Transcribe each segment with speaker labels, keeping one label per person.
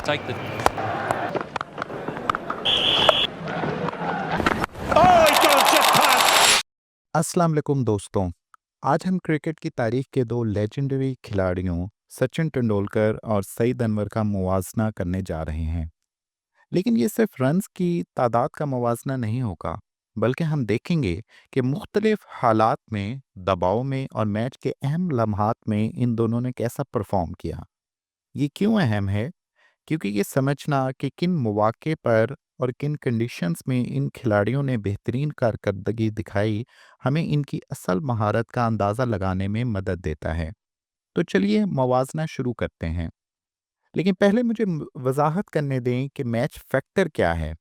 Speaker 1: take the
Speaker 2: अस्सलाम वालेकुम दोस्तों। आज हम क्रिकेट की तारीख के दो लेजेंडरी खिलाड़ियों सचिन तेंदुलकर और सईद अनवर का मुवाजना करने जा रहे हैं। लेकिन ये सिर्फ रन्स की तादाद का मुवाजना नहीं होगा, बल्कि हम देखेंगे कि मुख्तलिफ हालात में, दबाव में और मैच के अहम लम्हात में इन दोनों ने कैसा परफॉर्म किया। ये क्यों अहम है? क्योंकि ये समझना कि किन मौके पर और किन कंडीशंस में इन खिलाड़ियों ने बेहतरीन कारकर्दगी दिखाई, हमें इनकी असल महारत का अंदाज़ा लगाने में मदद देता है। तो चलिए मवाजना शुरू करते हैं। लेकिन पहले मुझे वजाहत करने दें कि मैच फैक्टर क्या है।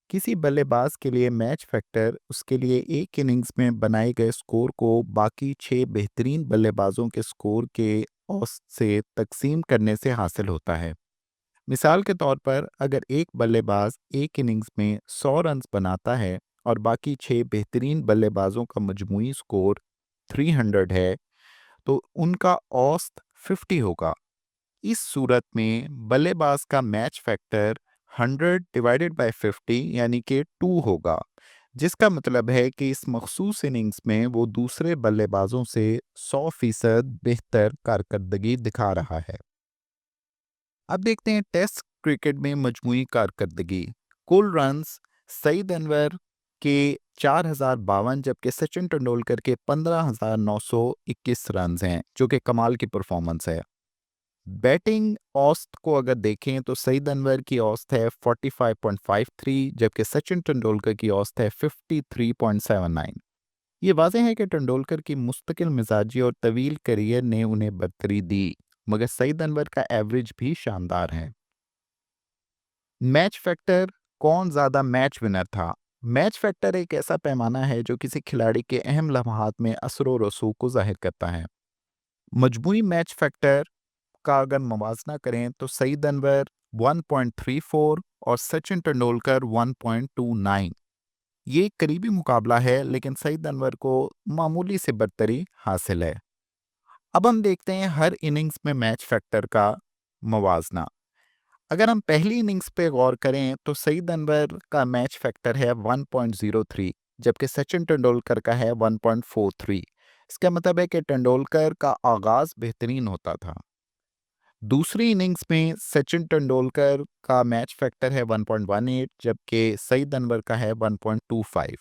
Speaker 2: किसी बल्लेबाज के लिए मैच फैक्टर उसके लिए एक इनिंग्स में बनाए गए स्कोर को बाकी छः बेहतरीन बल्लेबाजों के स्कोर के औसत से तकसीम करने से हासिल होता है। मिसाल के तौर पर अगर एक बल्लेबाज एक इनिंग्स में 100 रन्स बनाता है और बाकी छः बेहतरीन बल्लेबाजों का मजमूई स्कोर 300 है, तो उनका औसत 50 होगा। इस सूरत में बल्लेबाज का मैच फैक्टर 100 डिवाइडेड बाय 50 यानी कि 2 होगा, जिसका मतलब है कि इस मखसूस इनिंग्स में वो दूसरे बल्लेबाजों से 100% बेहतर कारकर्दगी दिखा रहा है। अब देखते हैं टेस्ट क्रिकेट में मजमूई कारकर्दगी। कुल रन्स सईद अनवर के 4052 जबकि सचिन तेंदुलकर के 15,921 रन्स हैं, जो कि कमाल की परफॉर्मेंस है। बैटिंग औसत को अगर देखें तो सईद अनवर की औसत है 45.53 जबकि सचिन तेंदुलकर की औसत है 53.79। ये वाज़ेह है कि तेंदुलकर की मुस्तकिल मिजाजी और तवील करियर ने उन्हें बरतरी दी, मगर सईद अनवर का एवरेज भी शानदार है। मैच फैक्टर, कौन ज़्यादा मैच विनर था? मैच फैक्टर एक ऐसा पैमाना है जो किसी खिलाड़ी के अहम लम्हात में असर व रसूख को जाहिर करता है। मजमूई मैच फैक्टर का अगर मवाजना करें तो सईद अनवर 1.34 और सचिन तेंदुलकर 1.29। ये एक करीबी मुकाबला है, लेकिन सईद अनवर को मामूली से बरतरी हासिल है। अब हम देखते हैं हर इनिंग्स में मैच फैक्टर का मवाजना। अगर हम पहली इनिंग्स पे गौर करें तो सईद अनवर का मैच फैक्टर है 1.03 जबकि सचिन तेंदुलकर का है 1.43। इसका मतलब है कि तेंदुलकर का आगाज बेहतरीन होता था। दूसरी इनिंग्स में सचिन तेंदुलकर का मैच फैक्टर है 1.18 जबकि सईद अनवर का है 1.25।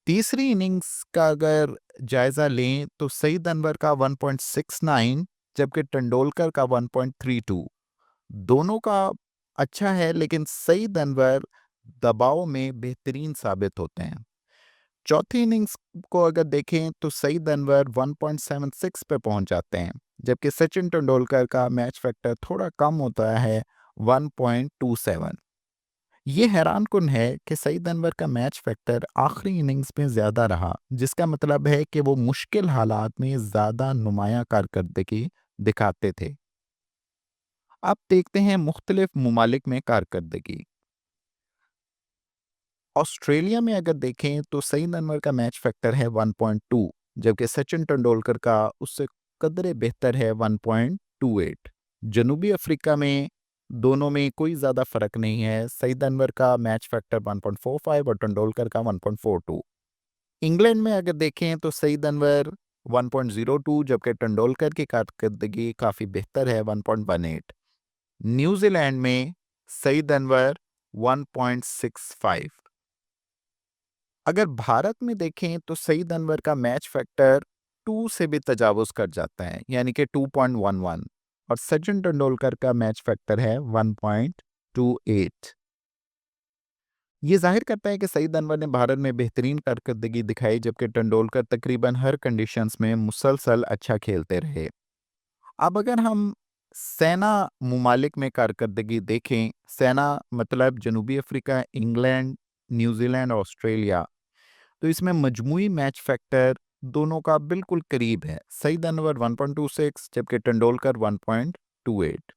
Speaker 2: तीसरी इनिंग्स का अगर जायजा लें तो सईद अनवर का 1.69 जबकि तेंदुलकर का 1.32। दोनों का अच्छा है, लेकिन सईद अनवर दबाव में बेहतरीन साबित होते हैं। चौथी इनिंग्स को अगर देखें तो सईद अनवर 1.76 पे पहुंच जाते हैं, जबकि सचिन तेंदुलकर का मैच फैक्टर थोड़ा कम होता है 1.27। ये हैरान कुन है कि सईद अनवर का मैच फैक्टर आखिरी इनिंग्स में ज़्यादा रहा, जिसका मतलब है कि वो मुश्किल हालात में ज़्यादा नुमाया कारकर्दगी दिखाते थे। अब देखते हैं मुख्तलिफ ममालिक में कारकर्दगी। ऑस्ट्रेलिया में अगर देखें तो सईद अनवर का मैच फैक्टर है 1.2 जबकि सचिन तेंदुलकर का उससे कदरे बेहतर है 1.28। जनूबी अफ्रीका में दोनों में कोई ज़्यादा फर्क नहीं है, सईद अनवर का मैच फैक्टर 1.45 और तेंदुलकर का 1.42। इंग्लैंड में अगर देखें तो सईद अनवर 1.02 जबकि तेंदुलकर की कारकर्दगी काफ़ी बेहतर है 1.18। न्यूजीलैंड में सईद अनवर 1.65। अगर भारत में देखें तो सईद अनवर का मैच फैक्टर 2 से भी तजावुज कर जाता है, यानी कि 2.11, और सचिन तेंदुलकर का मैच फैक्टर है 1.28। ये जाहिर करता है कि सईद अनवर ने भारत में बेहतरीन कारकर्दगी दिखाई, जबकि तेंदुलकर तकरीबन हर कंडीशंस में मुसलसल अच्छा खेलते रहे। अब अगर हम सेना ममालिक में कारकर्दगी देखें, सेना मतलब जनूबी अफ्रीका, इंग्लैंड, न्यूजीलैंड, ऑस्ट्रेलिया, तो इसमें मजमूई मैच फैक्टर दोनों का बिल्कुल करीब है। सईद अनवर 1.26 जबकि तेंदुलकर 1.28।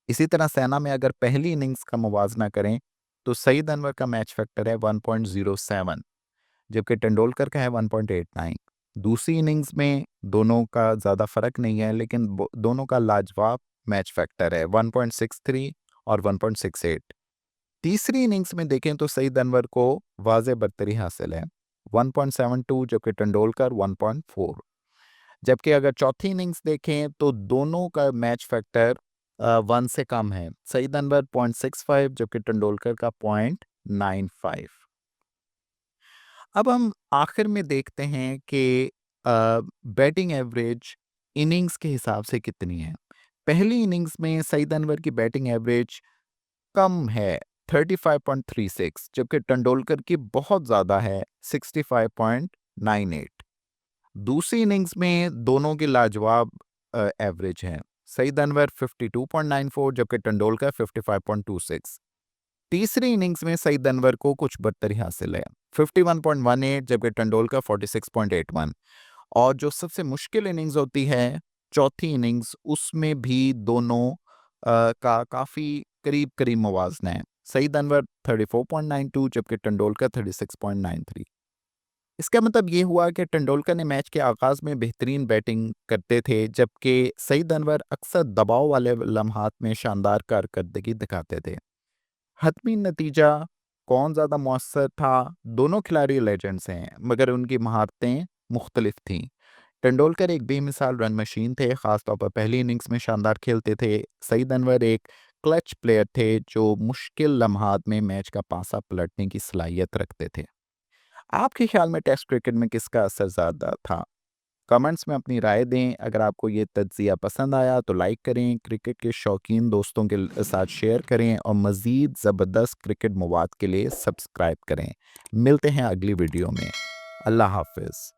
Speaker 2: इसी तरह सेना में अगर पहली इनिंग्स का मुवाजना करें तो सईद अनवर का मैच फैक्टर है 1.07 जबकि तेंदुलकर का है 1.89। दूसरी इनिंग्स में दोनों का ज़्यादा फर्क नहीं है, लेकिन दोनों का लाजवाब मैच फैक्टर है, 1.63 और 1.68। तीसरी इनिंग्स में देखें तो सईद अनवर को वाज़े बरतरी हासिल है, 1.72, जबकि तेंदुलकर 1.4। जबकि अगर चौथी इनिंग्स देखें तो दोनों का मैच फैक्टर 1 से कम है, सईद अनवर 0.65 जबकि तेंदुलकर का 0.95। अब हम आखिर में देखते हैं कि बैटिंग एवरेज इनिंग्स के हिसाब से कितनी है। पहली इनिंग्स में सईद अनवर की बैटिंग एवरेज कम है, 35.36, जबकि तेंदुलकर की बहुत ज़्यादा है, 65.98। दूसरी इनिंग्स में दोनों की लाजवाब एवरेज है, सईद अनवर 52.94 जबकि तेंदुलकर 55.26। तीसरी इनिंग्स में सईद अनवर को कुछ बरतरी हासिल है, 51.18 जबकि तेंदुलकर 46.81। और जो सबसे मुश्किल इनिंग्स होती है, चौथी इनिंग्स, उसमें भी दोनों का काफ़ी करीब-करीब मुवाज़ना है। सईद अनवर 34.92 जबकि तेंदुलकर 36.93। इसका मतलब ये हुआ कि तेंदुलकर ने मैच के आगाज़ में बेहतरीन बैटिंग करते थे, जबकि सईद अनवर अक्सर दबाव वाले लम्हात में शानदार कारकर्दगी दिखाते थे। हतमी नतीजा कौन ज़्यादा मौसर था, दोनों खिलाड़ी लेजेंड्स हैं, मगर उनकी महारतें मुख्तलिफ थीं। तेंदुलकर एक बेमिसाल रन मशीन थे, ख़ासतौर पर पहली इनिंग्स में शानदार खेलते थे। सईद अनवर एक क्लच प्लेयर थे, जो मुश्किल लम्हात में मैच का पासा पलटने की सलाहियत रखते थे। आपके ख्याल में टेस्ट क्रिकेट में किसका असर ज़्यादा था? कमेंट्स में अपनी राय दें। अगर आपको ये तज्ज़िया पसंद आया तो लाइक करें, क्रिकेट के शौकीन दोस्तों के साथ शेयर करें और मज़ीद ज़बरदस्त क्रिकेट मवाद के लिए सब्सक्राइब करें। मिलते हैं अगली वीडियो में। अल्लाह हाफ़िज़।